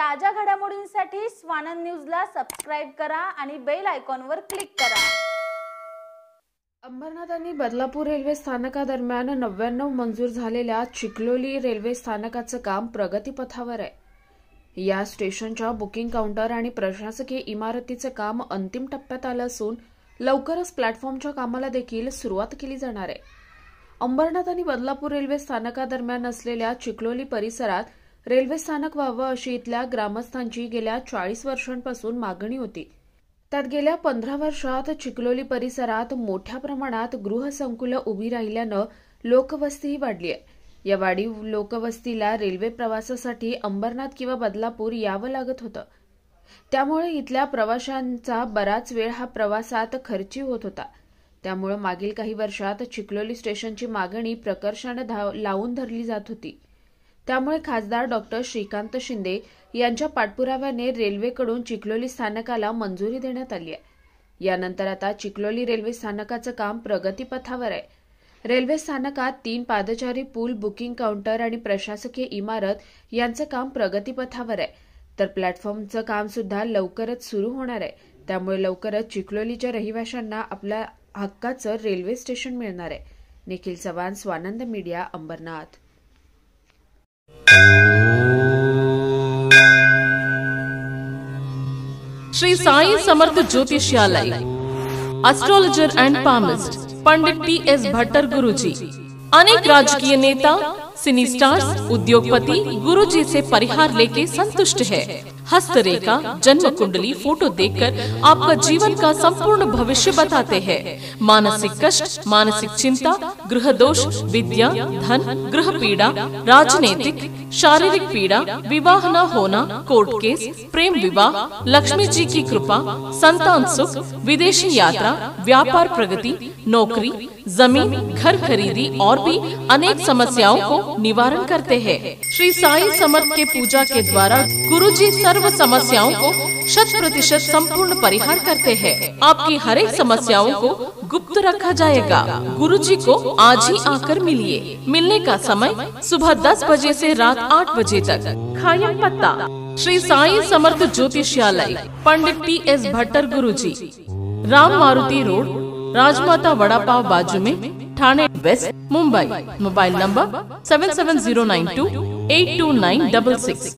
ताज्या घडामोडींसाठी स्वानंद न्यूजला सबस्क्राइब करा आणि बेल आयकॉनवर क्लिक करा। अंबरनाथ आणि बदलापूर रेल्वे स्थानकादरम्यान 99 मंजूर झालेल्या चिखलोली रेल्वे स्थानकाचं काम प्रगतीपथावर आहे। या स्टेशनच्या बुकिंग काउंटर आणि प्रशासकीय इमारतीचं काम अंतिम टप्प्यात आलं असून लवकरच प्लॅटफॉर्मच्या कामाला देखील सुरुवात केली जाणार आहे। अंबरनाथ आणि बदलापूर रेल्वे स्थानकादरम्यान असलेल्या चिखलोली परिसरात रेल्वे स्थानक व्हावं अशी इथल्या ग्रामस्थांची गेल्या 40 वर्षांपासून मागणी होती। त्यात गेल्या 15 वर्षात चिखलोली परिसरात मोठ्या प्रमाणात गृहसंकुलं उभी राहिल्यानं लोकवस्तीही वाढली आहे। या वाढीव लोकवस्तीला रेल्वे प्रवासासाठी अंबरनाथ किंवा बदलापूर यावं लागत होतं। त्यामुळे इथल्या प्रवाशांचा बराच वेळ हा प्रवासात खर्ची होत होता। त्यामुळे मागील काही वर्षात चिखलोली स्टेशनची मागणी प्रकर्षाने लावून धरली जात होती। त्यामुळे खासदार डॉक्टर श्रीकांत शिंदे यांच्या पाठपुराव्याने रेल्वेकडून चिखलोली स्थानकाला मंजुरी देण्यात आली आहे। यानंतर आता चिखलोली रेल्वे स्थानकाचं काम प्रगतीपथावर आहे। रेल्वे स्थानकात 3 पादचारी पूल, बुकिंग काउंटर आणि प्रशासकीय इमारत यांचं काम प्रगतीपथावर आहे, तर प्लॅटफॉर्मचं काम सुद्धा लवकरच सुरू होणार आहे। त्यामुळे लवकरच चिखलोलीच्या रहिवाशांना आपल्या हक्काचं रेल्वे स्टेशन मिळणार आहे। निखिल चव्हाण, स्वानंद मीडिया, अंबरनाथ। श्री साई समर्थ ज्योतिषालय, astrologer and palmist Pandit T.S.. Bhattar Guruji. अनेक राजकीय नेता, सिनी स्टार्स, उद्योगपति गुरुजी से परिहार लेके संतुष्ट है। हस्तरेखा, जन्म कुंडली, फोटो देखकर आपका जीवन का संपूर्ण भविष्य बताते हैं। मानसिक कष्ट, मानसिक चिंता, गृह दोष, विद्या, धन, गृह पीड़ा, राजनीतिक, शारीरिक पीड़ा, विवाह न होना, कोर्ट केस, प्रेम विवाह, लक्ष्मी जी की कृपा, संतान सुख, विदेशी यात्रा, व्यापार प्रगति, नौकरी, जमीन, घर खरीदी और भी अनेक समस्याओं को निवारण करते हैं। श्री साई समर्थ के पूजा के द्वारा गुरुजी सर्व समस्याओं को 100% संपूर्ण परिहार करते हैं। आपकी हर एक समस्याओं को गुप्त रखा जाएगा। गुरुजी को आज ही आकर मिलिए। मिलने का समय सुबह 10 बजे से रात 8 बजे तक। खायम पत्ता श्री साई समर्थ ज्योतिषालय, पंडित टी.एस. भट्टर गुरुजी, राम मारुति रोड, राजमाता वड़ा पाव बाजू में, Thane west, Mumbai. Mobile number 7709282966।